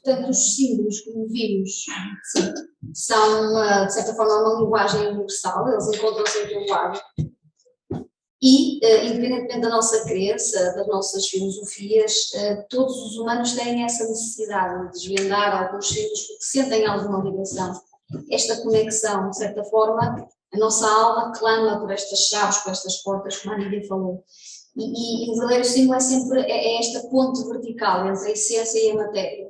Portanto, os símbolos, como vimos, são, de certa forma, uma linguagem universal, eles encontram-se em todo lado. E, independentemente da nossa crença, das nossas filosofias, todos os humanos têm essa necessidade de desvendar alguns símbolos porque sentem alguma ligação. Esta conexão, de certa forma, a nossa alma clama por estas chaves, por estas portas, como a Nídia falou. E o verdadeiro símbolo é sempre esta ponte vertical entre a essência e a matéria.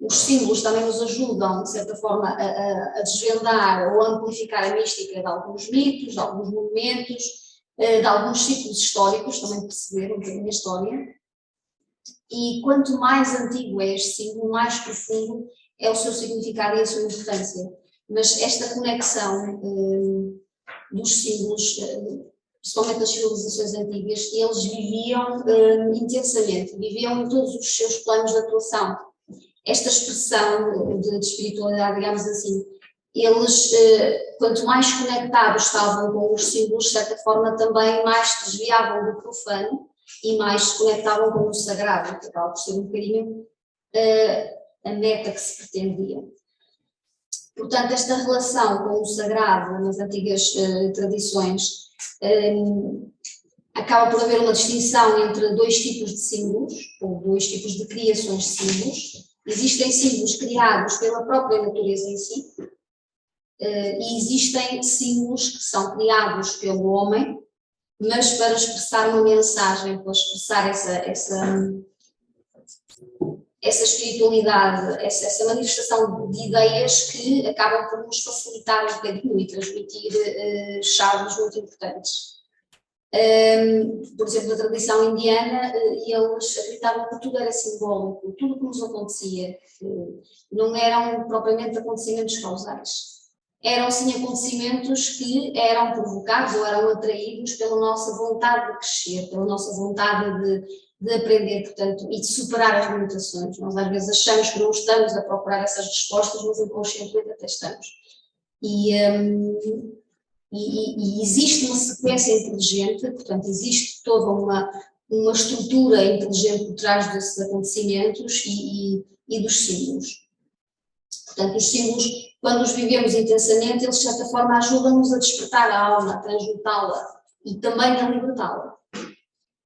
Os símbolos também nos ajudam, de certa forma, a desvendar ou a amplificar a mística de alguns mitos, de alguns monumentos, de alguns ciclos históricos, também perceber um bocadinho a história. E quanto mais antigo é este símbolo, mais profundo é o seu significado e a sua importância. Mas esta conexão dos símbolos, principalmente das civilizações antigas, eles viviam intensamente, viviam em todos os seus planos de atuação. Esta expressão de espiritualidade, digamos assim, eles, quanto mais conectados estavam com os símbolos, de certa forma também mais se desviavam do profano e mais se conectavam com o sagrado, que acaba por ser um bocadinho a meta que se pretendia. Portanto, esta relação com o sagrado nas antigas tradições acaba por haver uma distinção entre dois tipos de símbolos, ou dois tipos de criações de símbolos. Existem símbolos criados pela própria natureza em si, e existem símbolos que são criados pelo homem, mas para expressar uma mensagem, para expressar essa espiritualidade, essa manifestação de ideias que acabam por nos facilitar um bocadinho e transmitir chaves muito importantes. Por exemplo, na tradição indiana, eles acreditavam que tudo era simbólico, tudo o que nos acontecia, não eram propriamente acontecimentos causais. Eram sim acontecimentos que eram provocados ou eram atraídos pela nossa vontade de crescer, pela nossa vontade de aprender, portanto, e de superar as limitações. Nós às vezes achamos que não estamos a procurar essas respostas, mas inconscientemente até estamos. E existe uma sequência inteligente, portanto, existe toda uma estrutura inteligente por trás desses acontecimentos e dos símbolos. Portanto, os símbolos, quando os vivemos intensamente, eles de certa forma ajudam-nos a despertar a alma, a transmutá-la e também a libertá-la.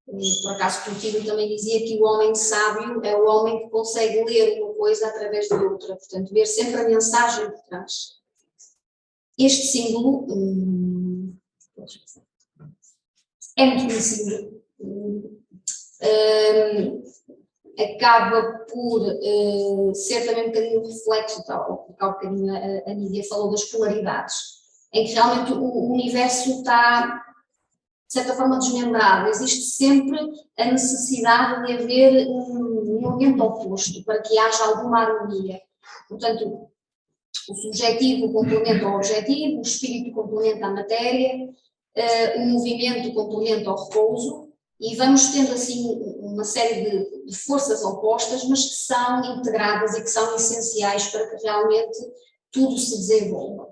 Por acaso, Plotino também dizia que o homem sábio é o homem que consegue ler uma coisa através de outra, portanto, ver sempre a mensagem por trás. Este símbolo é muito conhecido, acaba por ser também um bocadinho reflexo, porque há um bocadinho a Nídia falou das polaridades, em que realmente o universo está, de certa forma, desmembrado. Existe sempre a necessidade de haver um elemento oposto para que haja alguma harmonia. Portanto, o subjetivo complementa o objetivo, o espírito complementa a matéria, o movimento complementa o repouso, e vamos tendo assim uma série de forças opostas, mas que são integradas e que são essenciais para que realmente tudo se desenvolva.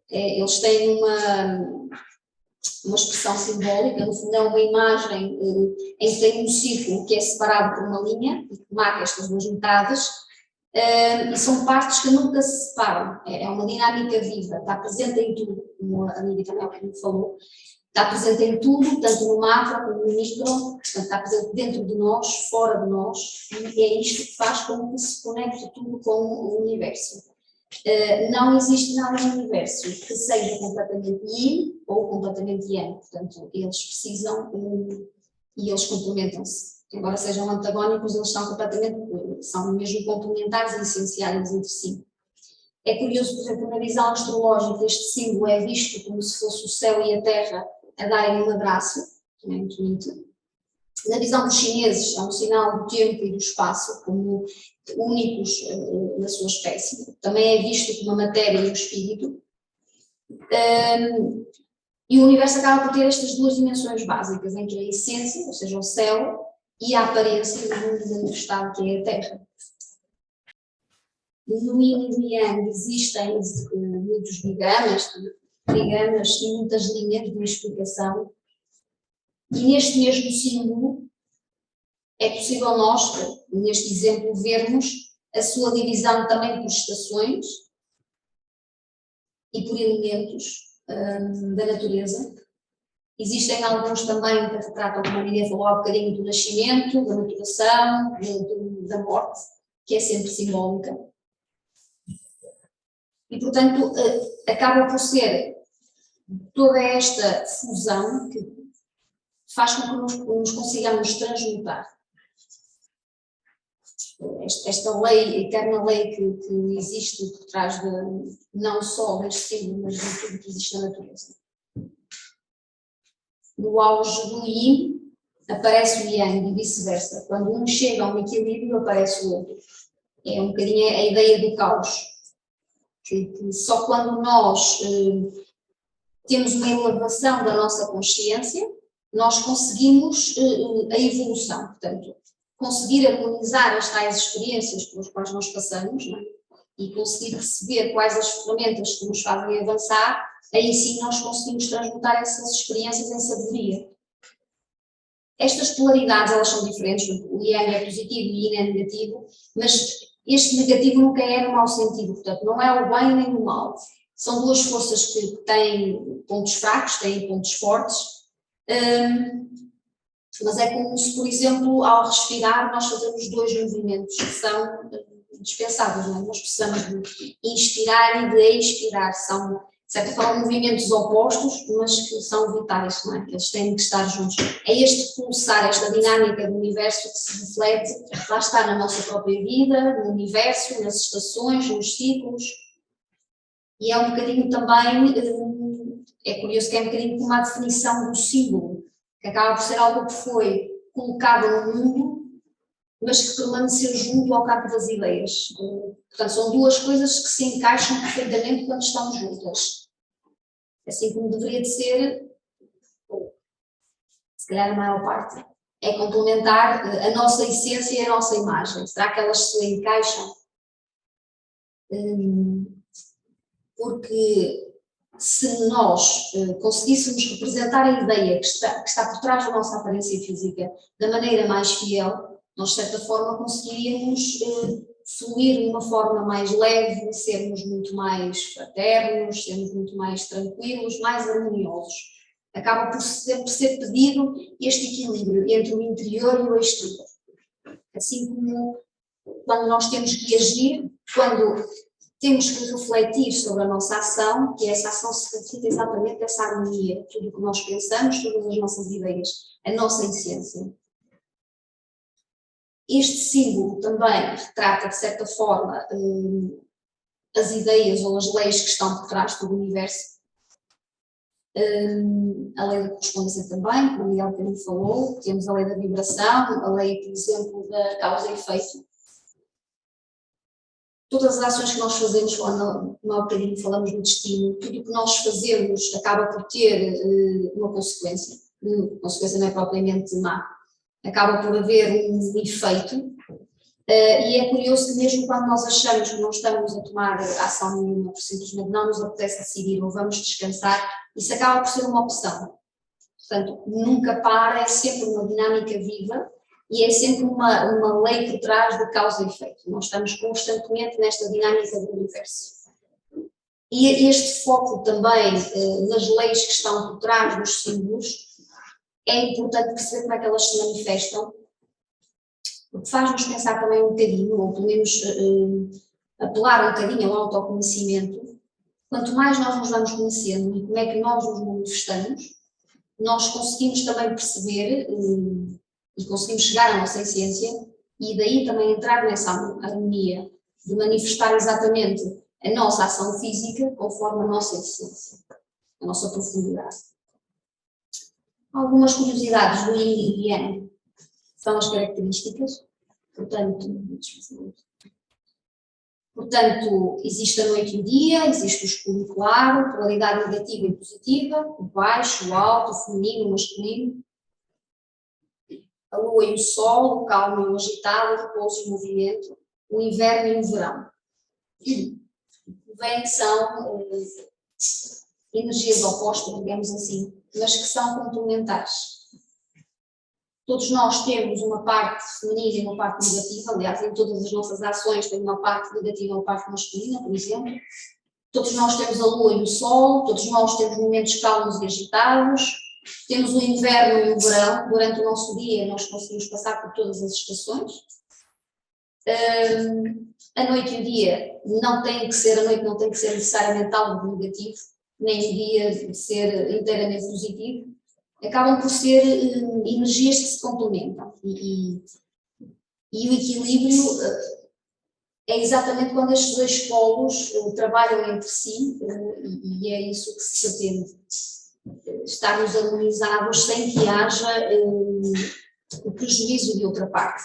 Eles têm uma expressão simbólica, no fundo é uma imagem em que tem um círculo que é separado por uma linha e que marca estas duas metades, e são partes que nunca se separam, é uma dinâmica viva, está presente em tudo, como a Nídia também me falou, está presente em tudo, tanto no macro como no micro, portanto, está presente dentro de nós, fora de nós, e é isto que faz com que se conecte tudo com o universo. Não existe nada no universo que seja completamente yin ou completamente yang, portanto, eles precisam e eles complementam-se. Embora sejam antagónicos, eles são são mesmo complementares e essenciais entre si. É curioso, por exemplo, na visão astrológica, este símbolo é visto como se fosse o céu e a terra a darem um abraço, também é muito bonito. Na visão dos chineses, é um sinal do tempo e do espaço, como únicos na sua espécie. Também é visto como a matéria e o espírito. E o universo acaba por ter estas duas dimensões básicas, em que a essência, ou seja, o céu, e a aparência do mundo manifestado, que é a Terra. No Yin e no Yang existem muitos diagramas e muitas linhas de explicação, e neste mesmo símbolo é possível nós, neste exemplo, vermos a sua divisão também por estações e por elementos da natureza. Existem alguns também que retratam, como a Maria falou há bocadinho, do nascimento, da maturação, da morte, que é sempre simbólica. E, portanto, acaba por ser toda esta fusão que faz com que nos consigamos transmutar. Esta lei, eterna lei que existe por trás não só deste símbolo, mas de tudo que existe na natureza. No auge do Yin, aparece o Yang e vice-versa. Quando um chega a um equilíbrio, aparece o outro. É um bocadinho a ideia do caos. Que só quando nós temos uma elevação da nossa consciência, nós conseguimos a evolução. Portanto, conseguir harmonizar as tais experiências pelas quais nós passamos, não é? E conseguir perceber quais as ferramentas que nos fazem avançar, aí sim nós conseguimos transmutar essas experiências em sabedoria. Estas polaridades, elas são diferentes, o Yang é positivo e o Yin é negativo, mas este negativo nunca é no mau sentido, portanto não é o bem nem o mal. São duas forças que têm pontos fracos, têm pontos fortes, mas é como se, por exemplo, ao respirar nós fazemos dois movimentos que são dispensáveis, não é? Nós precisamos de inspirar e de expirar, são, de certa forma, movimentos opostos, mas que são vitais, não é? Que eles têm que estar juntos. É este pulsar, esta dinâmica do universo que se reflete, lá está na nossa própria vida, no universo, nas estações, nos ciclos, e é um bocadinho também, é curioso que é um bocadinho como a definição do símbolo, que acaba por ser algo que foi colocado no mundo, mas que permaneceu junto ao campo das ideias. Portanto, são duas coisas que se encaixam perfeitamente quando estão juntas. Assim como deveria de ser, se calhar a maior parte, é complementar a nossa essência e a nossa imagem. Será que elas se encaixam? Porque se nós conseguíssemos representar a ideia que está por trás da nossa aparência física da maneira mais fiel, nós, de certa forma, conseguiríamos fluir de uma forma mais leve, sermos muito mais fraternos, sermos muito mais tranquilos, mais harmoniosos. Acaba por ser pedido este equilíbrio entre o interior e o exterior. Assim como quando nós temos que agir, quando temos que refletir sobre a nossa ação, que essa ação se reflete exatamente nessa harmonia, tudo o que nós pensamos, todas as nossas ideias, a nossa essência. Este símbolo também retrata, de certa forma, as ideias ou as leis que estão por trás do universo. A lei da correspondência também, como o Miguel também falou, temos a lei da vibração, a lei, por exemplo, da causa e efeito. Todas as ações que nós fazemos, quando há um bocadinho falamos no destino, tudo o que nós fazemos acaba por ter uma consequência. A consequência não é propriamente má. Acaba por haver um efeito, e é curioso que mesmo quando nós achamos que não estamos a tomar ação nenhuma, por simplesmente não nos apetece decidir ou vamos descansar, isso acaba por ser uma opção. Portanto, nunca para, é sempre uma dinâmica viva e é sempre uma lei por trás de causa e efeito. Nós estamos constantemente nesta dinâmica do universo. E este foco também nas leis que estão por trás dos símbolos, é importante perceber como é que elas se manifestam, porque faz-nos pensar também um bocadinho, ou pelo menos apelar um bocadinho ao autoconhecimento. Quanto mais nós nos vamos conhecendo e como é que nós nos manifestamos, nós conseguimos também perceber e conseguimos chegar à nossa essência e daí também entrar nessa harmonia de manifestar exatamente a nossa ação física conforme a nossa essência, a nossa profundidade. Algumas curiosidades do Yin e do Yang são as características, portanto, existe a noite e o dia, existe o escuro e o claro, polaridade negativa e positiva, o baixo, o alto, o feminino, o masculino, a lua e o sol, o calmo e o agitado, o repouso e o movimento, o inverno e o verão. Bem, são energias opostas, digamos assim, mas que são complementares. Todos nós temos uma parte feminina e uma parte negativa, aliás, em todas as nossas ações tem uma parte negativa e uma parte masculina, por exemplo. Todos nós temos a lua e o sol, todos nós temos momentos calmos e agitados, temos o inverno e o verão. Durante o nosso dia nós conseguimos passar por todas as estações. A noite e o dia não tem que ser, a noite não tem que ser necessariamente algo negativo, nem o dia de ser inteiramente positivo. Acabam por ser energias que se complementam e o equilíbrio é exatamente quando estes dois polos trabalham entre si e é isso que se pretende, estarmos harmonizados sem que haja o prejuízo de outra parte.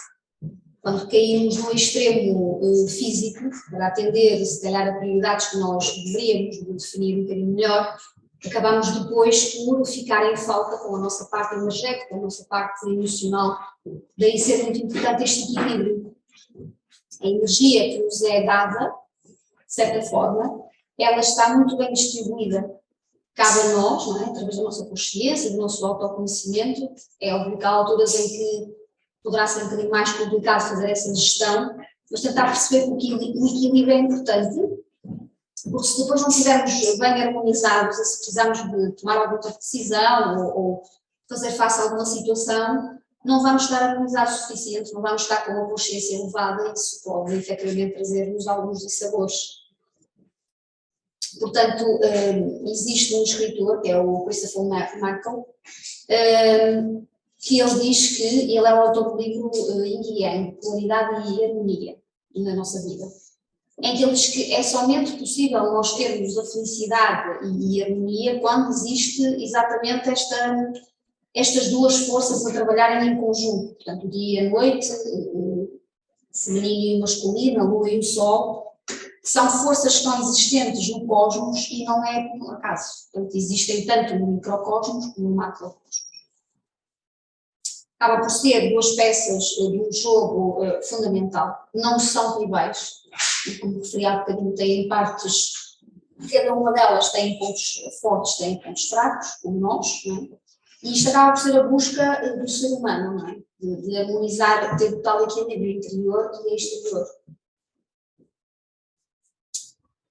Quando caímos no extremo físico, para atender se calhar a prioridades que nós deveríamos definir um bocadinho melhor, acabamos depois por ficar em falta com a nossa parte energética, a nossa parte emocional. Daí ser muito importante este equilíbrio. A energia que nos é dada, de certa forma, ela está muito bem distribuída. Cabe a nós, não é? Através da nossa consciência, do nosso autoconhecimento. É óbvio que há alturas em que poderá ser um bocadinho mais complicado fazer essa gestão, mas tentar perceber que o equilíbrio é importante, porque se depois não estivermos bem harmonizados e se precisarmos de tomar alguma decisão ou fazer face a alguma situação, não vamos estar harmonizados o suficiente, não vamos estar com uma consciência elevada e isso pode efetivamente trazer-nos alguns dissabores. Portanto, existe um escritor, que é o Christopher Markle, que ele diz que ele é o autor do livro Yin e Yang, Polaridade e Harmonia na nossa vida, em que ele diz que é somente possível nós termos a felicidade e a harmonia quando existe exatamente estas duas forças a trabalharem em conjunto, portanto o dia e a noite, o feminino e o masculino, a lua e o sol, que são forças que estão existentes no cosmos e não é por acaso, portanto existem tanto no microcosmos como no macrocosmos. Acaba por ser duas peças de um jogo fundamental, não são rivais, e como referi há bocadinho, têm partes, cada uma delas tem pontos fortes, tem pontos fracos, como nós, não é? E isto acaba por ser a busca do ser humano, não é? De harmonizar, ter o tal equilíbrio interior e exterior.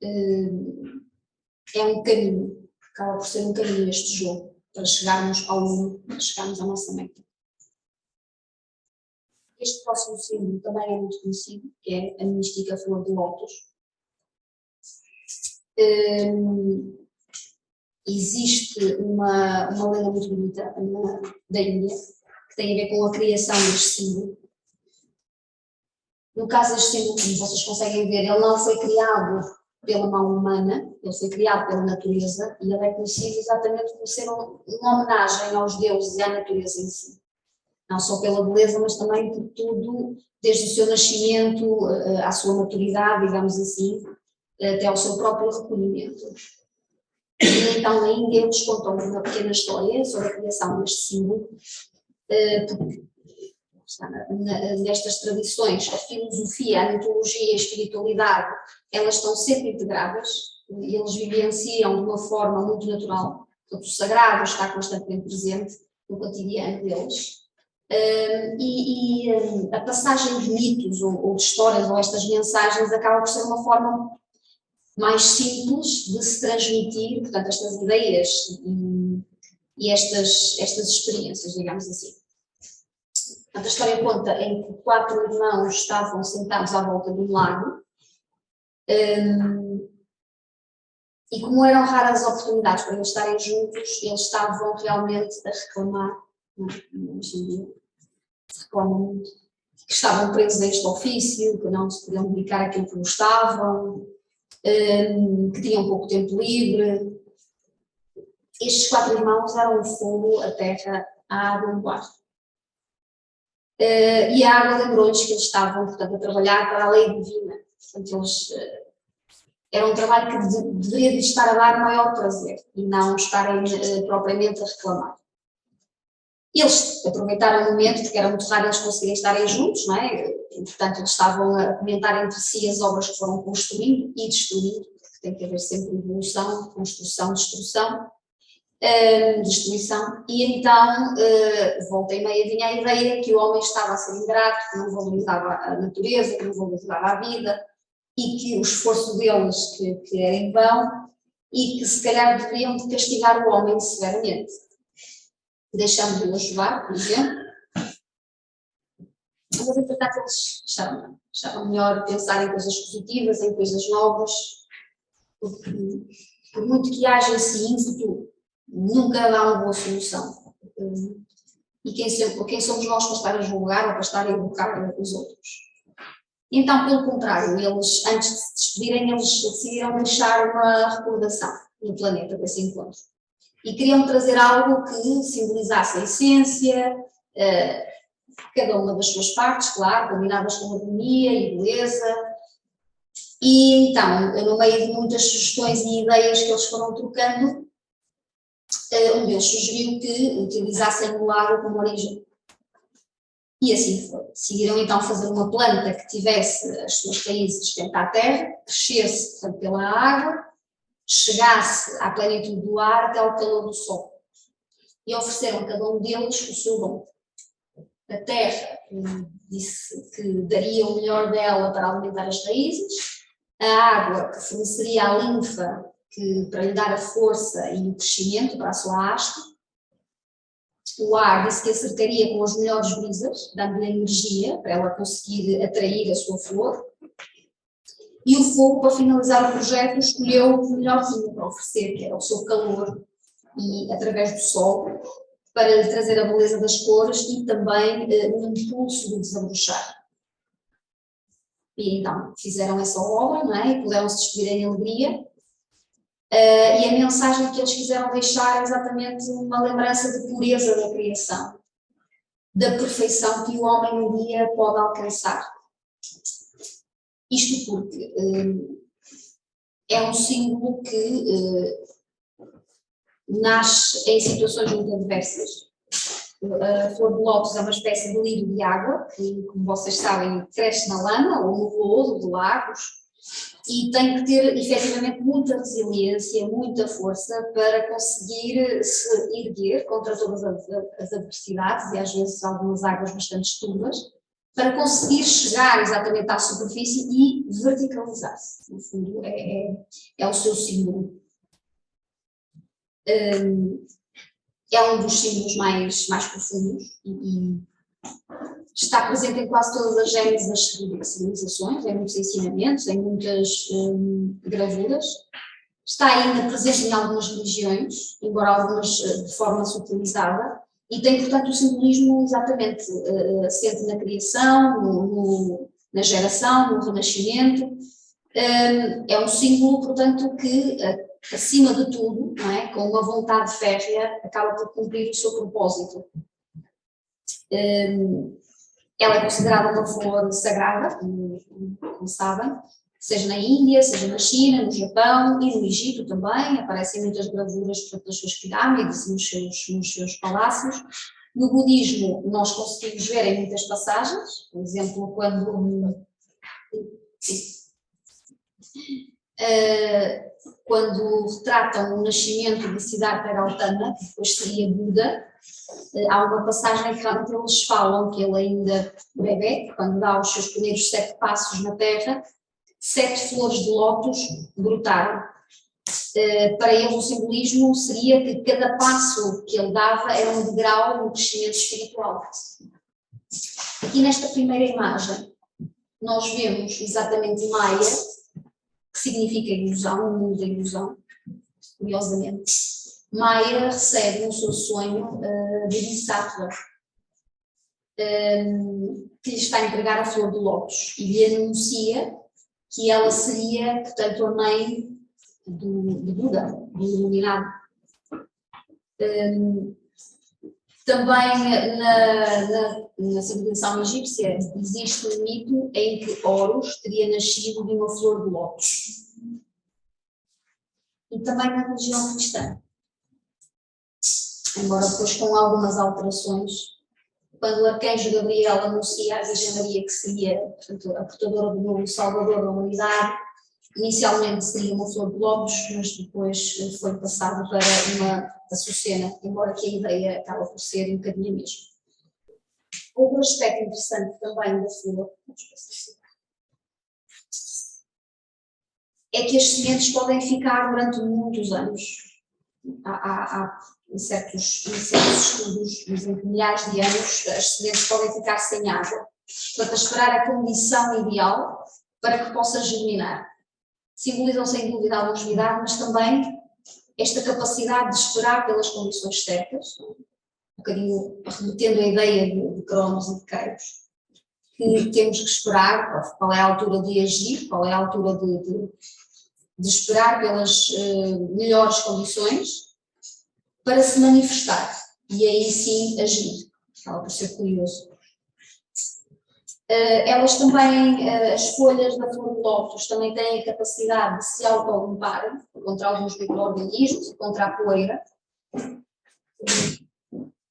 É um caminho, acaba por ser um caminho este jogo, para chegarmos ao mundo, para chegarmos à nossa meta. Este próximo símbolo também é muito conhecido, que é a mística flor de lótus. Existe uma lenda muito bonita da Índia, que tem a ver com a criação deste símbolo. No caso deste símbolo, como vocês conseguem ver, ele não foi criado pela mão humana, ele foi criado pela natureza e ele é conhecido exatamente por ser uma homenagem aos deuses e à natureza em si. Não só pela beleza, mas também por tudo, desde o seu nascimento, à sua maturidade, digamos assim, até ao seu próprio recolhimento. E então na Índia eles contam uma pequena história sobre a criação deste símbolo, porque nestas tradições a filosofia, a mitologia e a espiritualidade, elas estão sempre integradas e eles vivenciam de uma forma muito natural, portanto o sagrado está constantemente presente no cotidiano deles. A passagem de mitos ou de histórias ou estas mensagens acaba por ser uma forma mais simples de se transmitir, portanto, estas ideias e estas experiências, digamos assim. Portanto, a história conta em que 4 irmãos estavam sentados à volta de um lago e como eram raras as oportunidades para eles estarem juntos, eles estavam realmente a reclamar, reclamam muito, que estavam presos a este ofício, que não se podiam dedicar àquilo que gostavam, que tinham pouco tempo livre. Estes 4 irmãos eram o fogo, a terra, a água e o ar. E a água lembrou-lhes que eles estavam, portanto, a trabalhar para a lei divina. Portanto, eles, era um trabalho que deveria lhes estar a dar maior prazer e não estarem propriamente a reclamar. Eles aproveitaram o momento, porque era muito raro eles conseguirem estarem juntos, não é? E, portanto, eles estavam a comentar entre si as obras que foram construindo e destruindo, porque tem que haver sempre evolução, construção, destruição. destruição, e então, volta e meia, vinha a ideia que o homem estava a ser ingrato, que não valorizava a natureza, que não valorizava a vida, e que o esforço deles que era em vão, e que se calhar deveriam de castigar o homem severamente, deixando-o ajudar, por exemplo. Mas, entretanto, eles acharam melhor pensar em coisas positivas, em coisas novas, porque, por muito que haja esse ímpeto, nunca dá uma boa solução. E quem somos nós para estar a julgar ou para estar a educar os outros? Então, pelo contrário, eles, antes de se despedirem, eles decidiram deixar uma recordação no planeta desse encontro. E queriam trazer algo que simbolizasse a essência, cada uma das suas partes, claro, combinadas com harmonia e beleza. E então, no meio de muitas sugestões e ideias que eles foram trocando, um deles sugeriu que utilizassem o lago como origem. E assim foi. Decidiram então fazer uma planta que tivesse as suas raízes frente à terra, crescesse portanto, pela água, chegasse à plenitude do ar até ao calor do sol. E ofereceram a cada um deles o seu dom. A terra disse que daria o melhor dela para alimentar as raízes, a água que forneceria a linfa para lhe dar a força e o crescimento para a sua haste, o ar disse que acertaria com as melhores brisas, dando-lhe energia para ela conseguir atrair a sua flor, e o fogo, para finalizar o projeto, escolheu o melhorzinho para oferecer, que era o seu calor, e através do sol, para lhe trazer a beleza das cores e também o impulso do desabrochar. E então fizeram essa obra, não é? E puderam se despedir em alegria. E a mensagem que eles quiseram deixar é exatamente uma lembrança de pureza da criação, da perfeição que o homem um dia pode alcançar. Isto porque é um símbolo que nasce em situações muito adversas. A flor de lótus é uma espécie de lírio de água, que, como vocês sabem, cresce na lama ou no lodo de lagos, e tem que ter efetivamente muita resiliência, muita força para conseguir se erguer contra todas as adversidades e às vezes algumas águas bastante turvas, para conseguir chegar exatamente à superfície e verticalizar-se. No fundo, é o seu símbolo. É um dos símbolos mais profundos e está presente em quase todas as gênesis das civilizações, em muitos ensinamentos, em muitas gravuras. Está ainda presente em algumas religiões, embora algumas de forma sutilizada, e tem, portanto, o simbolismo exatamente assente na criação, na geração, no renascimento. É um símbolo, portanto, que, acima de tudo, não é, com uma vontade férrea, acaba por cumprir o seu propósito. Ela é considerada uma flor sagrada, como sabem, seja na Índia, seja na China, no Japão e no Egito também, aparecem muitas gravuras das suas pirâmides e nos seus palácios. No budismo nós conseguimos ver em muitas passagens, por exemplo, quando retratam o nascimento de Siddhartha Gautama, que depois seria Buda, há uma passagem que realmente eles falam que ele ainda bebê, quando dá os seus primeiros 7 passos na terra, 7 flores de lótus brotaram. Para eles o simbolismo seria que cada passo que ele dava era um degrau no crescimento espiritual. Aqui nesta primeira imagem nós vemos exatamente Maya, que significa ilusão, o mundo da ilusão, curiosamente. Maya recebe no seu sonho de Bodhisattva, que lhe está a entregar a flor de lótus e lhe anuncia que ela seria, portanto, a mãe de Buda, do iluminado. Também na civilização egípcia existe um mito em que Horus teria nascido de uma flor de lótus. E também na religião cristã, embora depois com algumas alterações, quando o arcanjo Gabriel anuncia à Virgem Maria que seria, portanto, a portadora do novo Salvador da humanidade, inicialmente seria uma flor de lótus, mas depois foi passado para uma açucena, embora que a ideia acaba por ser um bocadinho a mesma. Outro aspecto interessante também da flor é que as sementes podem ficar durante muitos anos. Há em certos estudos, dizem que milhares de anos as sementes podem ficar sem água. Portanto, a esperar a condição ideal para que possa germinar. Simbolizam sem dúvida a longevidade, mas também esta capacidade de esperar pelas condições certas, um bocadinho remetendo a ideia de Cronos e de Kairos, que temos que esperar qual é a altura de agir, qual é a altura de esperar pelas melhores condições para se manifestar e aí sim agir. Acaba por ser curioso. Elas também, as folhas da flor de lótus também têm a capacidade de se autolimparem contra alguns micro-organismos e contra a poeira.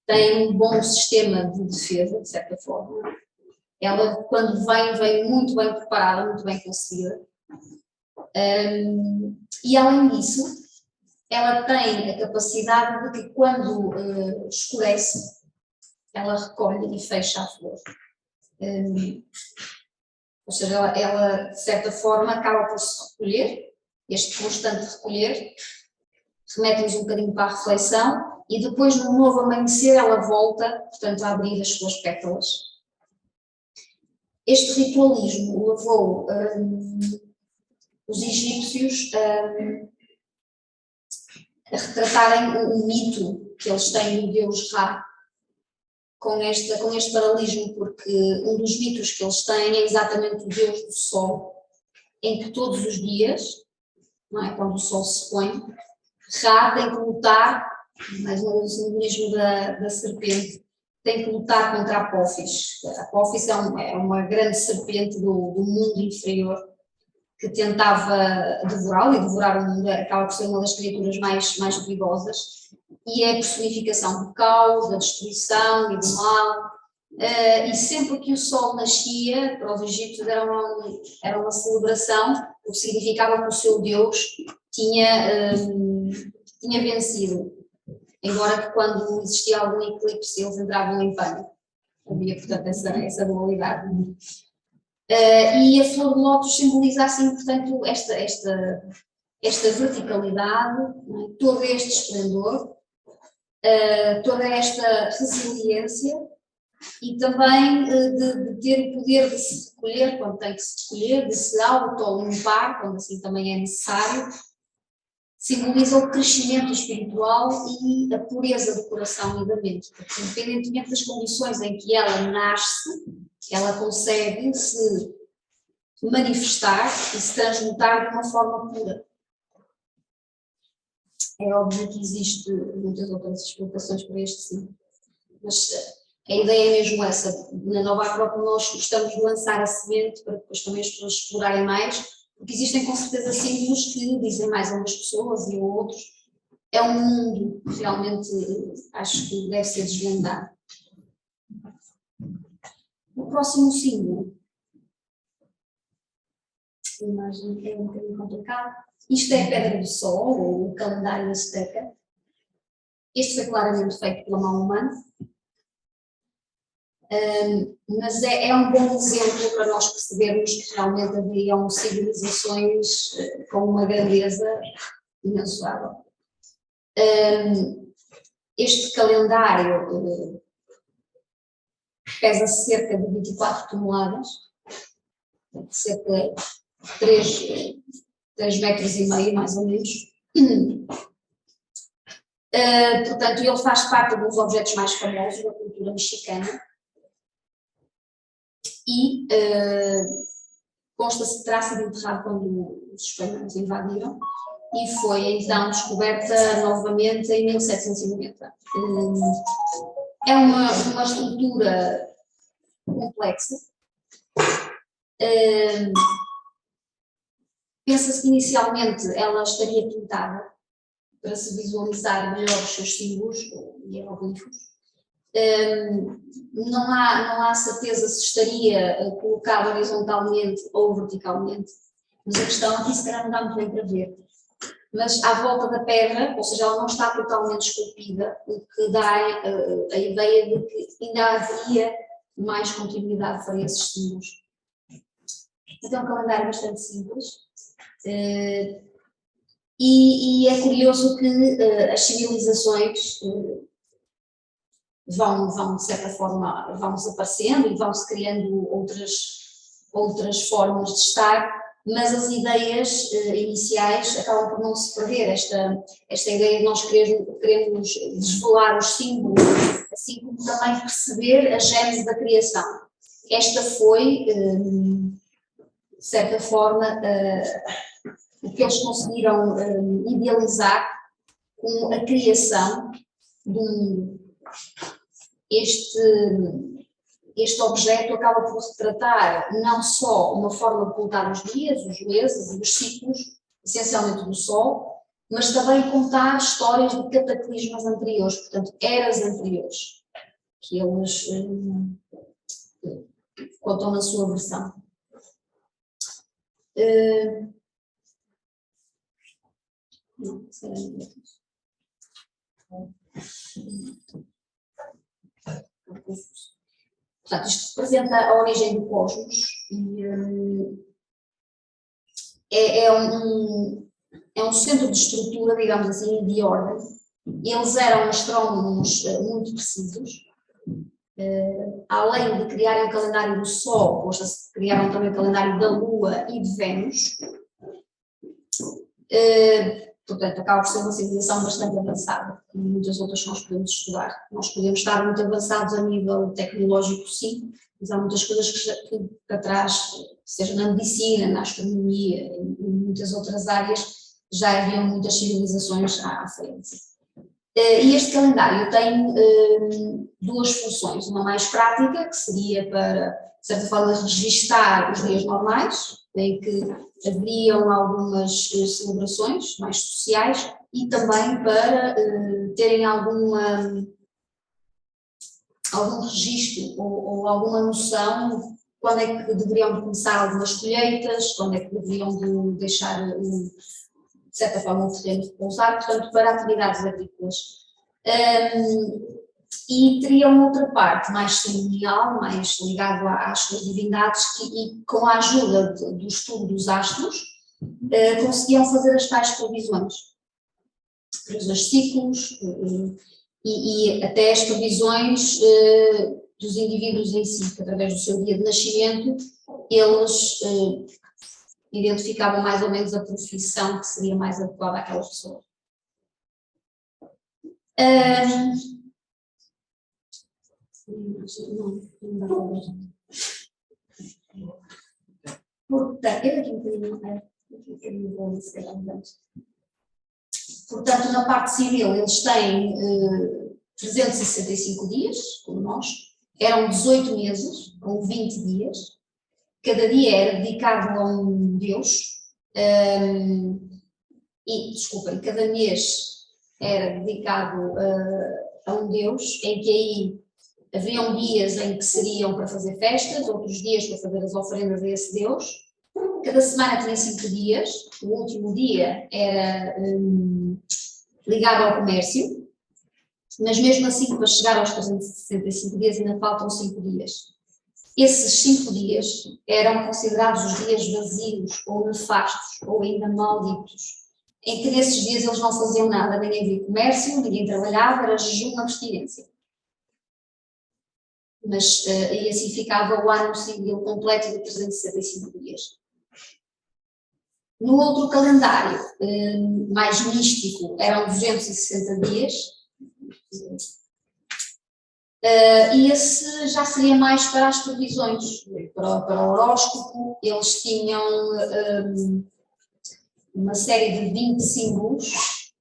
Tem um bom sistema de defesa, de certa forma. Ela, quando vem muito bem preparada, muito bem concebida. E além disso, ela tem a capacidade de que quando escurece, ela recolhe e fecha a flor. Ou seja, ela de certa forma acaba por se recolher, este constante recolher, remete-nos um bocadinho para a reflexão e depois no novo amanhecer ela volta, portanto, a abrir as suas pétalas. Este ritualismo levou os egípcios a retratarem o mito que eles têm do deus Ra, com este paralelismo, porque um dos mitos que eles têm é exatamente o deus do sol, em que todos os dias, não é, quando o sol se põe, Ra tem que lutar, mais uma vez o simbolismo da serpente, tem que lutar contra a Apófis. A Apófis é uma grande serpente do mundo inferior que tentava devorá-lo, e devorar o mundo acaba por ser uma das criaturas mais perigosas, e é a personificação do caos, da destruição e do mal, e sempre que o sol nascia, para os egípcios era uma celebração, o que significava que o seu Deus tinha vencido, embora que quando existia algum eclipse eles entravam em pânico. Havia, portanto, essa dualidade. E a flor de lótus simboliza assim, portanto, esta verticalidade, não é? Todo este esplendor, toda esta resiliência e também de ter o poder de se recolher quando tem que se recolher, de se auto-limpar quando assim também é necessário, simboliza o crescimento espiritual e a pureza do coração e da mente, porque independentemente das condições em que ela nasce, ela consegue se manifestar e se transmutar de uma forma pura. É óbvio que existe muitas outras explicações para este sim, mas a ideia é mesmo essa. Na Nova Acrópole nós gostamos de lançar a semente para depois também as pessoas explorarem mais, porque existem com certeza símbolos que dizem mais a umas pessoas e a outros. É um mundo que realmente acho que deve ser desvendado. O próximo símbolo, a imagem é um bocadinho complicada. Isto é a Pedra do Sol, ou o calendário azteca. Este foi claramente feito pela mão humana, mas é um bom exemplo para nós percebermos que realmente haviam civilizações com uma grandeza imensurável. Este calendário pesa cerca de 24 toneladas, cerca de 3,5 metros, mais ou menos. Portanto, ele faz parte dos objetos mais famosos da cultura mexicana e consta-se que terá sido enterrado quando os espanhóis invadiram e foi então descoberta novamente em 1790. É uma estrutura complexa. Pensa-se que inicialmente ela estaria pintada para se visualizar melhor os seus símbolos e hieroglifos. Não há certeza se estaria colocado horizontalmente ou verticalmente. mas a questão aqui se calhar não dá muito bem para ver. Mas à volta da pedra, ou seja, ela não está totalmente esculpida, o que dá a ideia de que ainda haveria mais continuidade para esses símbolos. Então é um calendário bastante simples. E é curioso que as civilizações vão, de certa forma, vão desaparecendo e vão-se criando outras formas de estar, mas as ideias iniciais acabam por não se perder. Esta ideia de nós queremos desvelar os símbolos, assim como também perceber a gênese da criação. Esta foi, de certa forma, o que eles conseguiram idealizar como a criação de um mundo. Este objeto acaba por retratar não só uma forma de contar os dias, os meses e os ciclos, essencialmente do Sol, mas também contar histórias de cataclismos anteriores, portanto, eras anteriores, que eles contam na sua versão. Não, se calhar não. Portanto, isto representa a origem do cosmos e é um centro de estrutura, digamos assim, de ordem. Eles eram astrónomos muito precisos. Além de criarem o calendário do Sol, criaram também o calendário da Lua e de Vênus. Portanto, acaba por ser uma civilização bastante avançada, e muitas outras que nós podemos estudar. Nós podemos estar muito avançados a nível tecnológico, sim, mas há muitas coisas que para trás, seja na medicina, na astronomia e muitas outras áreas, já haviam muitas civilizações à frente. E este calendário tem duas funções, uma mais prática, que seria para, de certa forma, registar os dias normais, em que haveriam algumas celebrações mais sociais, e também para terem algum registro ou alguma noção quando é que deveriam começar algumas colheitas, quando é que deveriam deixar, de certa forma, o terreno repousar, portanto, para atividades agrícolas. E teria uma outra parte mais cerimonial, mais ligada às suas divindades, e com a ajuda do estudo dos astros, conseguiam fazer as tais previsões de ciclos e até as previsões dos indivíduos em si, que através do seu dia de nascimento eles identificavam mais ou menos a profissão que seria mais adequada àquelas pessoas. Portanto, na parte civil eles têm 365 dias, como nós, eram 18 meses, com 20 dias, cada dia era dedicado a um deus, cada mês era dedicado a um deus, em que aí haveriam dias em que seriam para fazer festas, outros dias para fazer as oferendas a esse deus. Cada semana tinha 5 dias, o último dia era ligado ao comércio, mas mesmo assim, para chegar aos 365 dias, ainda faltam 5 dias. Esses 5 dias eram considerados os dias vazios, ou nefastos, ou ainda malditos, em que nesses dias eles não faziam nada, ninguém via comércio, ninguém trabalhava, era jejum, abstinência. Mas e assim ficava o ano civil completo de 365 dias. No outro calendário, mais místico, eram 260 dias, e esse já seria mais para as previsões, para o horóscopo. Eles tinham uma série de 20 símbolos,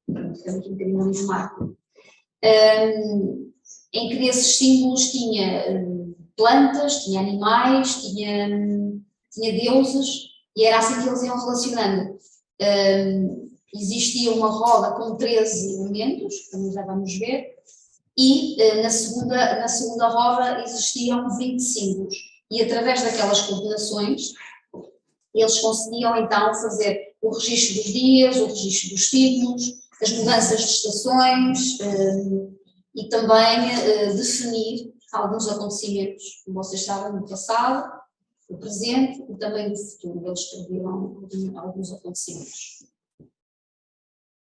ficamos um bocadinho no marco, em que desses símbolos tinha plantas, tinha animais, tinha deuses, e era assim que eles iam relacionando. Existia uma roda com 13 elementos, como já vamos ver, e na segunda roda existiam 20 símbolos, e através daquelas coordenações eles conseguiam então fazer o registro dos dias, o registro dos ciclos, as mudanças de estações e também definir alguns acontecimentos, como vocês sabem, no passado, no presente e também no futuro. Eles previram alguns acontecimentos.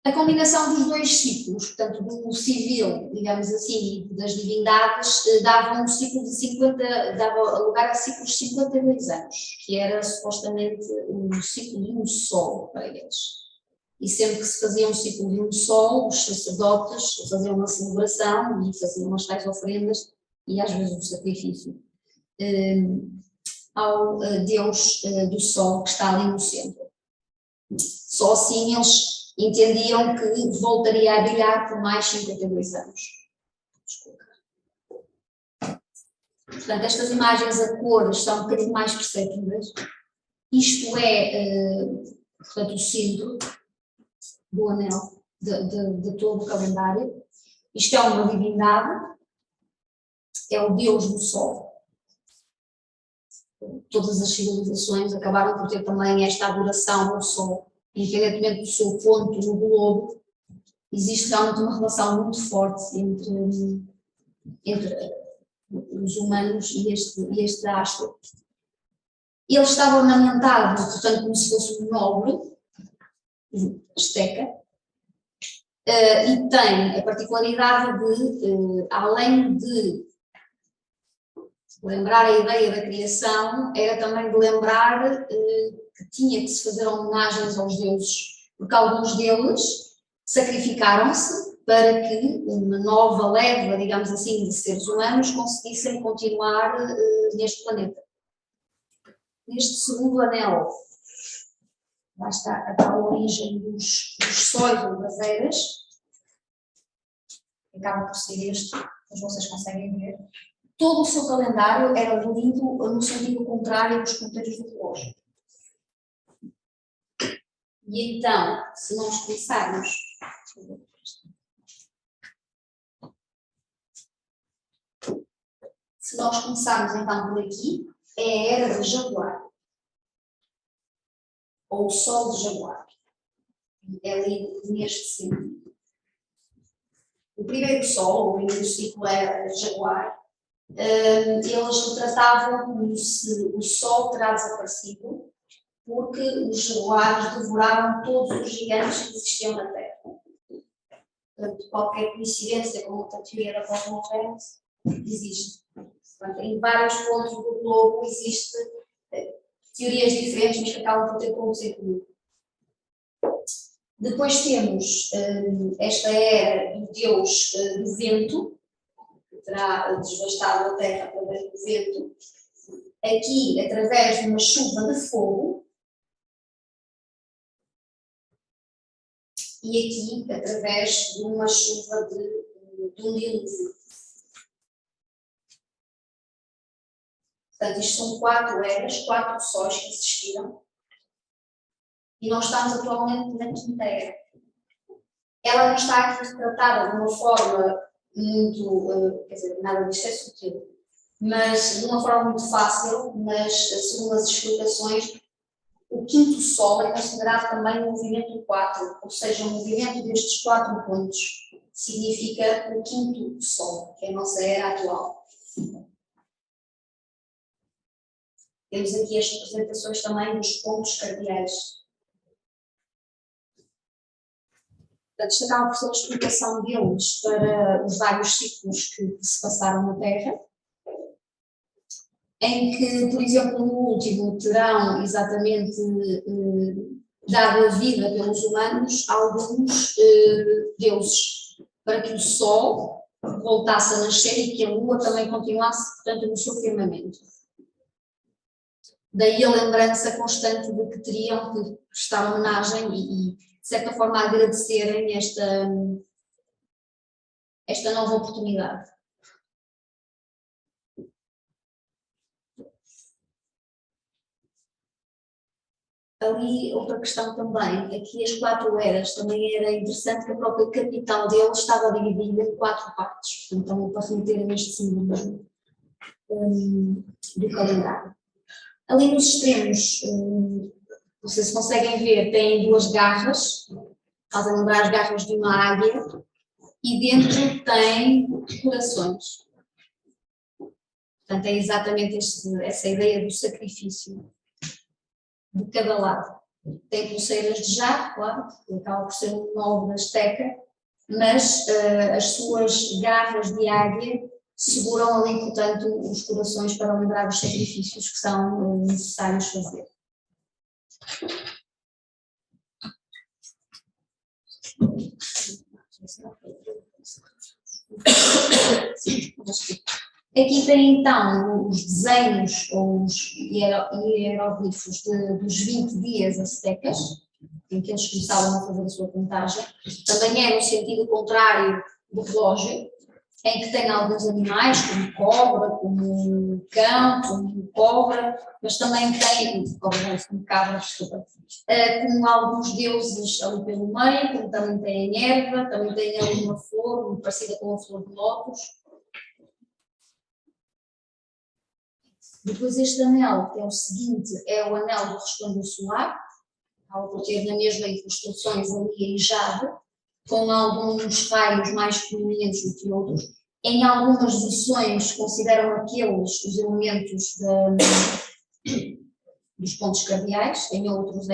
A combinação dos dois ciclos, portanto, do civil, digamos assim, e das divindades, dava um ciclo de 50, dava lugar a ciclos de 52 anos, que era supostamente um ciclo de um sol para eles. E sempre que se fazia um ciclo de um sol, os sacerdotes faziam uma celebração e faziam as tais ofrendas e às vezes um sacrifício ao Deus do Sol que está ali no centro. Só assim eles entendiam que voltaria a brilhar por mais 52 anos. Desculpa. Portanto, estas imagens a cores são um bocadinho mais perceptíveis. Isto é, portanto, o centro do anel, de todo o calendário. Isto é uma divindade, é o Deus do Sol. Todas as civilizações acabaram por ter também esta adoração ao Sol. Independentemente do seu ponto no globo, existe realmente uma relação muito forte entre os humanos e este astro. Ele estava ornamentado, portanto, como se fosse um nobre, asteca, e tem a particularidade de, além de lembrar a ideia da criação, era também de lembrar que tinha que se fazer homenagens aos deuses, porque alguns deles sacrificaram-se para que uma nova leva, digamos assim, de seres humanos conseguissem continuar neste planeta. Neste segundo anel, lá está a tal origem dos sóis ou das eras, acaba por ser este, mas vocês conseguem ver. Todo o seu calendário era lido no sentido contrário dos ponteiros do relógio. E então, se nós começarmos... Se nós começarmos então por aqui, é a era de Jaguar. Ou o Sol de Jaguar. É lido neste sentido. O primeiro Sol, o primeiro ciclo era Jaguar. Eles tratavam como se o Sol terá desaparecido porque os jaguares devoraram todos os gigantes que existiam na Terra. Portanto, qualquer coincidência com a teoria da cosmogênese existe. Portanto, em vários pontos do globo existem teorias diferentes, mas que acabam por ter pontos em comum. Depois temos esta era do Deus do vento, que terá desvastado a Terra através do vento, aqui através de uma chuva de fogo, e aqui através de uma chuva de um dilúvio. Portanto, isto são 4 eras, 4 sóis que existiram, e nós estamos atualmente na quinta era. Ela não está aqui retratada de uma forma muito, quer dizer, nada disto é sutil, mas de uma forma muito fácil, mas segundo as explicações, o quinto Sol é considerado também um movimento 4, ou seja, o movimento destes 4 pontos significa o quinto Sol, que é a nossa era atual. Temos aqui as representações também dos pontos cardeais. Portanto, isto acaba por ser a explicação deles para os vários ciclos que se passaram na Terra, em que, por exemplo, no último terão exatamente dado a vida pelos humanos a alguns deuses, para que o Sol voltasse a nascer e que a Lua também continuasse, portanto, no seu firmamento. Daí a lembrança constante de que teriam que prestar homenagem e de certa forma, agradecerem esta nova oportunidade. Ali, outra questão também, aqui as 4 eras, também era interessante que a própria capital dele estava dividida em 4 partes, portanto, também para remeter este simbolismo do calendário. Ali nos extremos Vocês conseguem ver, tem duas garras, fazem lembrar as garras de uma águia, e dentro tem corações. Portanto, é exatamente essa ideia do sacrifício de cada lado. Tem pulseiras de jarro, claro, que acaba por ser um nobre azteca, mas as suas garras de águia seguram ali, portanto, os corações para lembrar os sacrifícios que são necessários fazer. Aqui tem então os desenhos ou os hieróglifos dos 20 dias aztecas, em que eles começavam a fazer a sua contagem. Também é no sentido contrário do relógio, em que tem alguns animais, como cobra, como cão, como cobra, mas também tem, como cabra, desculpa, como alguns deuses ali pelo meio, como também tem a erva, também tem ali uma flor, muito parecida com a flor de lótus. Depois este anel, que é o seguinte, é o anel do resplendor solar, ao ter na mesma incrustações ali em jade, com alguns raios mais prominentes do que outros. Em algumas versões consideram aqueles os elementos dos pontos cardeais, em outros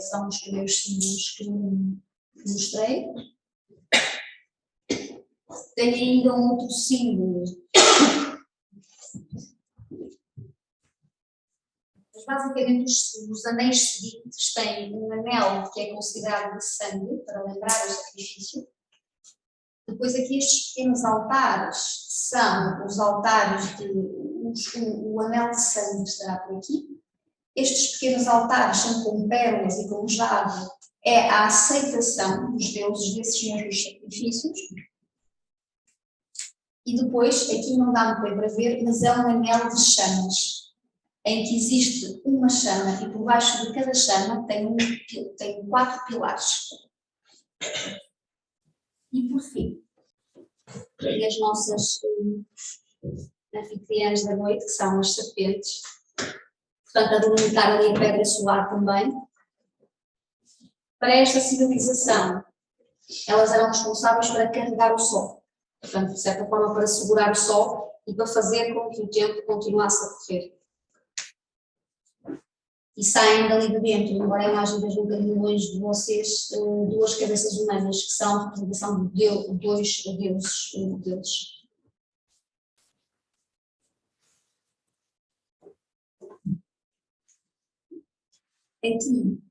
são os primeiros símbolos que mostrei. Tem ainda um outro símbolo. Basicamente, os anéis seguintes têm um anel que é considerado de sangue, para lembrar o sacrifício. Depois aqui estes pequenos altares são os altares o anel de sangue estará por aqui. Estes pequenos altares são com pérolas e com jade, é a aceitação dos deuses desses mesmos sacrifícios. E depois, aqui não dá muito bem para ver, mas é um anel de chamas, em que existe uma chama e por baixo de cada chama tem 4 pilares. E por fim, as nossas anfitriãs da noite, que são as serpentes, portanto a delimitar ali a pedra solar também. Para esta civilização, elas eram responsáveis para carregar o sol, portanto de certa forma para segurar o sol e para fazer com que o tempo continuasse a correr. E saem dali de dentro, embora a imagem esteja um bocadinho longe de vocês, 2 cabeças humanas, que são a representação de 2 deuses. Aqui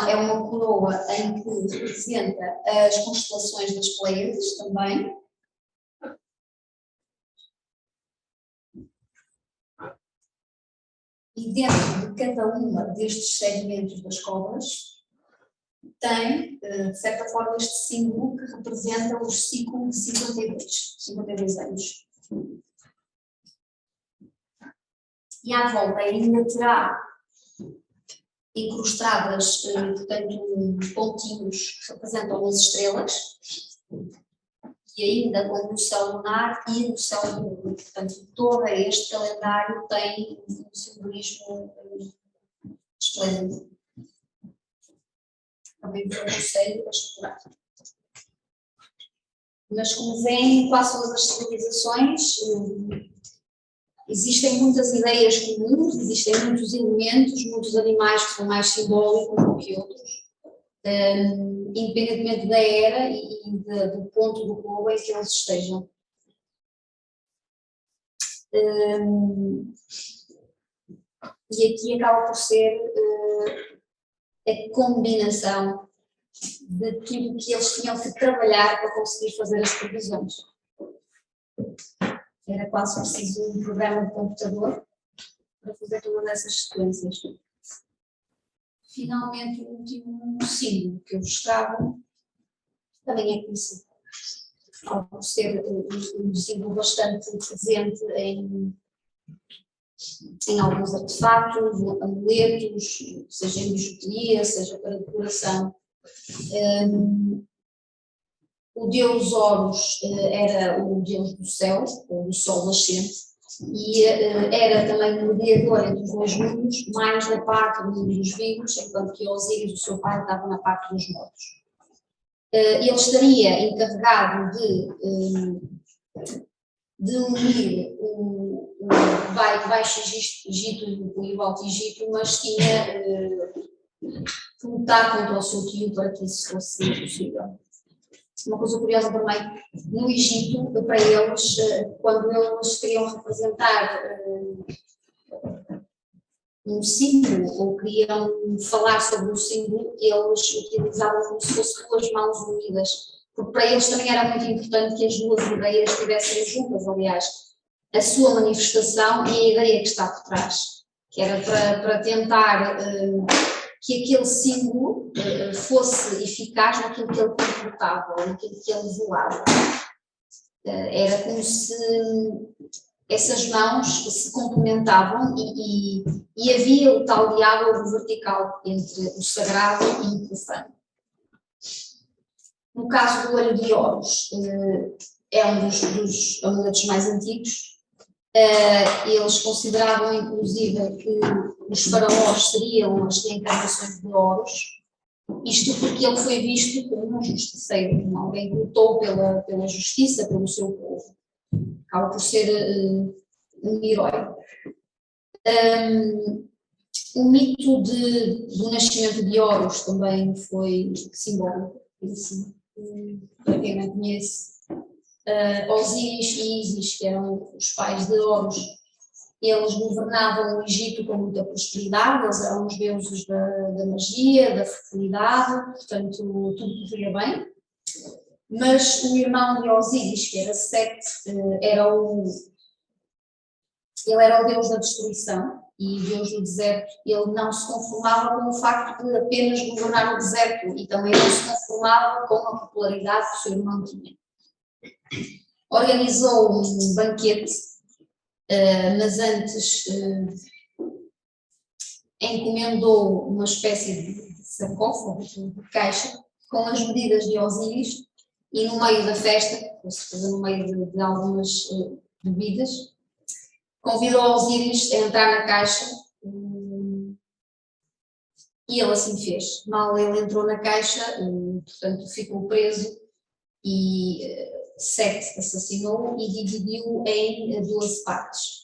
é uma coroa em que representa as constelações das Pleiades também. E dentro de cada uma destes segmentos das cobras tem, de certa forma, este símbolo que representa o ciclo de 52 anos. E à volta ainda terá incrustadas, portanto, pontinhos que representam as estrelas, e ainda com o céu lunar e o céu lunar. Portanto, todo este calendário tem um simbolismo esplêndido. Também vos aconselho a explorar. Mas como veem, quase todas as civilizações, existem muitas ideias comuns, existem muitos elementos, muitos animais que são mais simbólicos do que outros. Independentemente da era e do ponto do globo em que eles estejam. E aqui acaba por ser a combinação de tudo que eles tinham que trabalhar para conseguir fazer as previsões. Era quase preciso um programa de computador para fazer todas essas sequências. Finalmente, o último símbolo que eu vos trago também é conhecido, ao ser um símbolo bastante presente em alguns artefatos, amuletos, seja em bijuteria, seja para decoração. O deus Horus era o deus do céu, ou do sol nascente, e era também um mediador entre os dois mundos, mais da parte do mundo dos vivos, enquanto que Osíris, o seu pai, estava na parte dos mortos. Ele estaria encarregado de unir o Baixo Egito e o Alto Egito, mas tinha que lutar contra o seu tio para que isso fosse possível. Uma coisa curiosa também, no Egito, para eles, quando eles queriam representar um símbolo ou queriam falar sobre o símbolo, eles utilizavam como se fossem duas mãos unidas, porque para eles também era muito importante que as duas ideias estivessem juntas. Aliás, a sua manifestação e a ideia que está por trás, que era para tentar que aquele símbolo fosse eficaz naquilo que ele comportava, ou naquilo que ele velava. Era como se essas mãos se complementavam e havia o tal diálogo vertical entre o sagrado e o profano. No caso do olho de Horus, é um dos amuletos mais antigos. Eles consideravam, inclusive, que os faraós seriam as reencarnações de Horus, isto porque ele foi visto como um justiceiro, como alguém que lutou pela justiça, pelo seu povo. Acaba por ser um herói. O mito do nascimento de Horus também foi simbólico, assim, para quem não conhece. Osíris e Ísis, que eram os pais de Horus, eles governavam o Egito com muita prosperidade, eles eram os deuses da magia, da fertilidade, portanto tudo corria bem. Mas o irmão de Osíris, que era Set, ele era o deus da destruição e deus do deserto. Ele não se conformava com o facto de apenas governar o deserto e também não se conformava com a popularidade que o seu irmão tinha. Organizou um banquete, mas antes encomendou uma espécie de sarcófago, de caixa, com as medidas de Osíris, e no meio da festa, com certeza no meio de algumas bebidas, convidou Osíris a entrar na caixa e ele assim fez. Mal ele entrou na caixa, portanto ficou preso e Set assassinou e dividiu em 12 partes.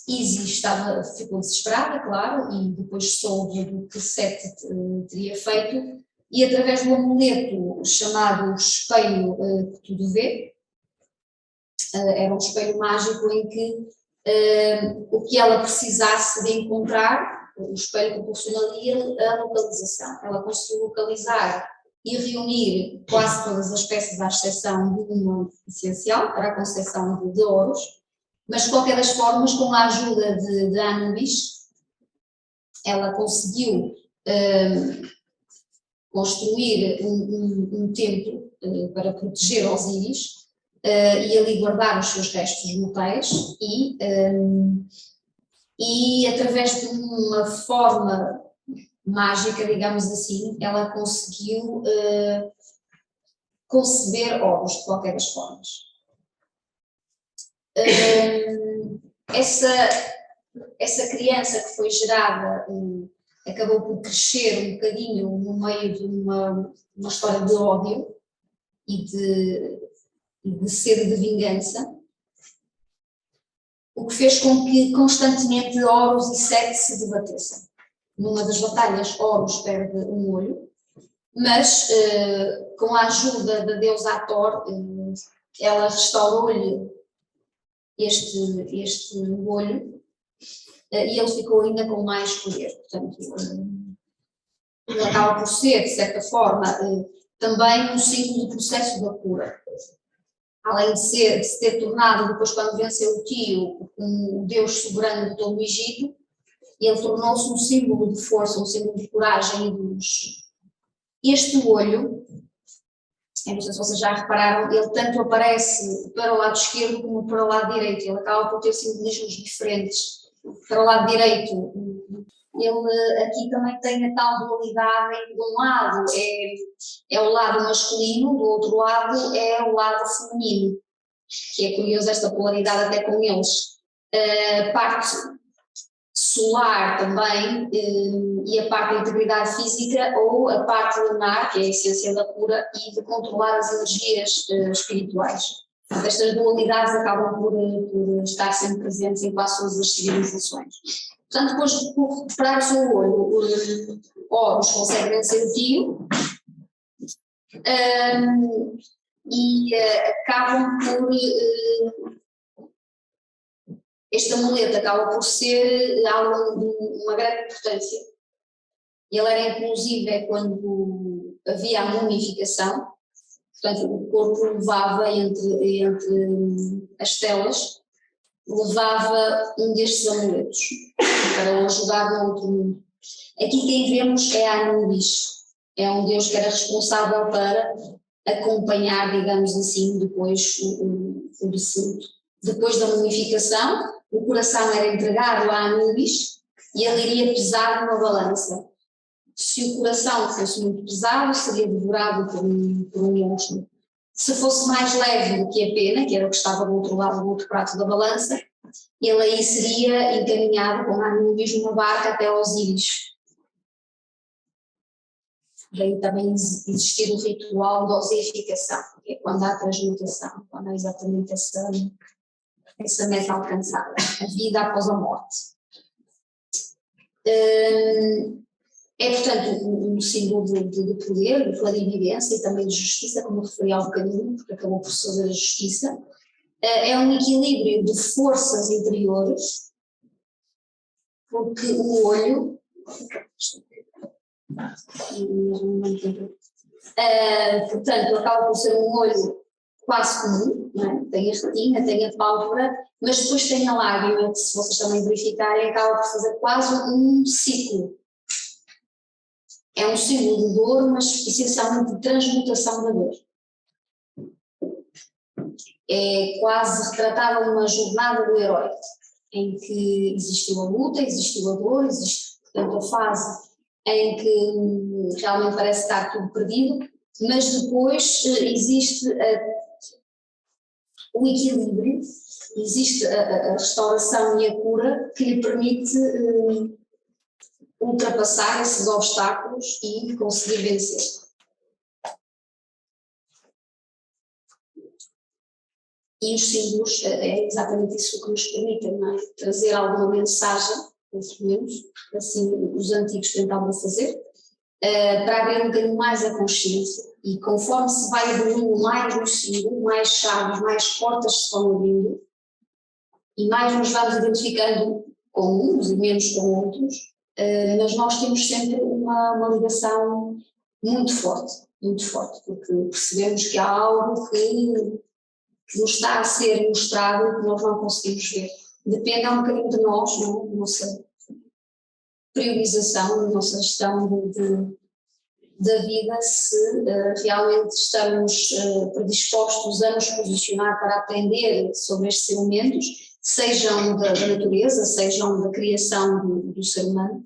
Ísis ficou desesperada, claro, e depois soube do que Set teria feito, e através de um amuleto chamado espelho que tudo vê, era um espelho mágico em que o que ela precisasse de encontrar, o espelho proporcionaria a localização. Ela conseguiu localizar e reunir quase todas as peças, à exceção de uma essencial, para a concepção de Horus, mas de qualquer das formas, com a ajuda de Anubis, ela conseguiu construir um templo para proteger Osíris e ali guardar os seus restos mortais e através de uma forma mágica, digamos assim, ela conseguiu conceber Horus de qualquer das formas. Essa criança que foi gerada acabou por crescer um bocadinho no meio de uma história de ódio e de sede de vingança, o que fez com que constantemente Horus e Set se debatessem. Numa das batalhas, Horus perde um olho, mas com a ajuda da deusa Hathor, ela restaurou-lhe este olho e ele ficou ainda com mais poder. Portanto, ele acaba por ser, de certa forma, também um símbolo do processo da cura. Além de se ter tornado, depois quando venceu o tio, um deus soberano de todo o Egito, ele tornou-se um símbolo de força, um símbolo de coragem e de luz. Este olho, eu não sei se vocês já repararam, ele tanto aparece para o lado esquerdo como para o lado direito. Ele acaba por ter simbolismos diferentes. Para o lado direito, ele aqui também tem a tal dualidade em que de um lado é o lado masculino, do outro lado é o lado feminino. que é curioso esta polaridade até com eles. A parte solar também, e a parte da integridade física, ou a parte lunar, que é a essência da cura, e de controlar as energias espirituais. Estas dualidades acabam por estar sempre presentes em quase todas as civilizações. Portanto, depois de recuperar o seu olho, Horus consegue vencer o tio, e acabam por. Este amuleto acaba por ser algo de uma grande importância. Ele era inclusive quando havia a mumificação, portanto o corpo levava entre as telas, levava um destes amuletos para o ajudar no outro mundo. Aqui quem vemos é Anubis, é um deus que era responsável para acompanhar, digamos assim, depois o defunto. Depois da mumificação, o coração era entregado a Anubis e ele iria pesar numa balança. Se o coração fosse muito pesado, seria devorado por um monstro. Se fosse mais leve do que a pena, que era o que estava do outro lado do outro prato da balança, ele aí seria encaminhado com Anubis numa barca até Osíris. Daí também existir o ritual de osificação, que é quando há transmutação, quando há exatamente essa meta alcançada, a vida após a morte. É, portanto, um símbolo de poder, de clarividência e também de justiça, como referi há um bocadinho, porque acabou por fazer a justiça. É um equilíbrio de forças interiores, porque o olho. Portanto, acaba por ser um olho quase comum, não é? Tem a retina, tem a pálpebra, mas depois tem a lágrima, que se vocês também verificarem, acaba por fazer quase um ciclo. É um símbolo de dor, mas essencialmente de transmutação da dor. É quase retratada uma jornada do herói, em que existiu a luta, existiu a dor, existe, portanto, a fase em que realmente parece estar tudo perdido, mas depois existe o equilíbrio, existe a restauração e a cura que lhe permite ultrapassar esses obstáculos e conseguir vencer. E os símbolos é exatamente isso que nos permitem, não é? Trazer alguma mensagem, pelo menos, assim os antigos tentavam fazer, para abrir um bocadinho mais a consciência. E conforme se vai evoluindo mais no símbolo, mais chaves, mais portas se vão abrindo, e mais nos vamos identificando com uns e menos com outros, mas nós temos sempre uma ligação muito forte, porque percebemos que há algo que nos está a ser mostrado e que nós não conseguimos ver. Depende um bocadinho de nós, não? Da nossa priorização, da nossa gestão da vida, se realmente estamos predispostos a nos posicionar para aprender sobre estes elementos, sejam da natureza, sejam da criação do ser humano,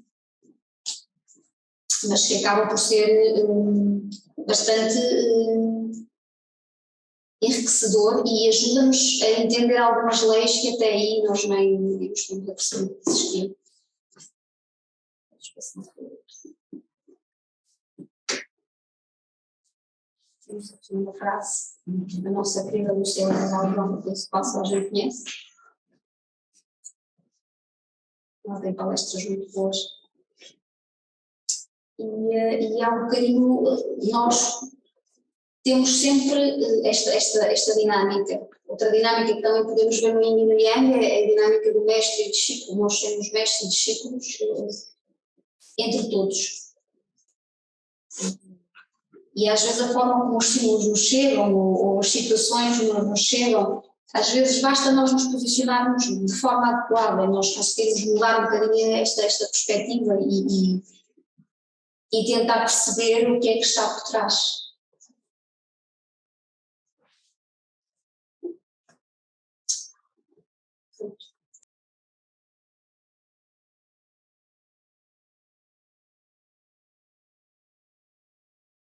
mas que acaba por ser bastante enriquecedor e ajuda-nos a entender algumas leis que até aí nós nem estamos a perceber que existiam. Temos aqui uma frase da nossa querida Luciana Galvão, que esse passo a gente conhece. Ela tem palestras muito boas. E há um bocadinho, nós temos sempre esta dinâmica. Outra dinâmica que também podemos ver no Yin e no Yang é a dinâmica do mestre e discípulo. Nós somos mestres e discípulos entre todos. E às vezes a forma como os símbolos nos chegam, ou as situações nos chegam, às vezes basta nós nos posicionarmos de forma adequada e nós conseguirmos mudar um bocadinho esta perspectiva e tentar perceber o que é que está por trás.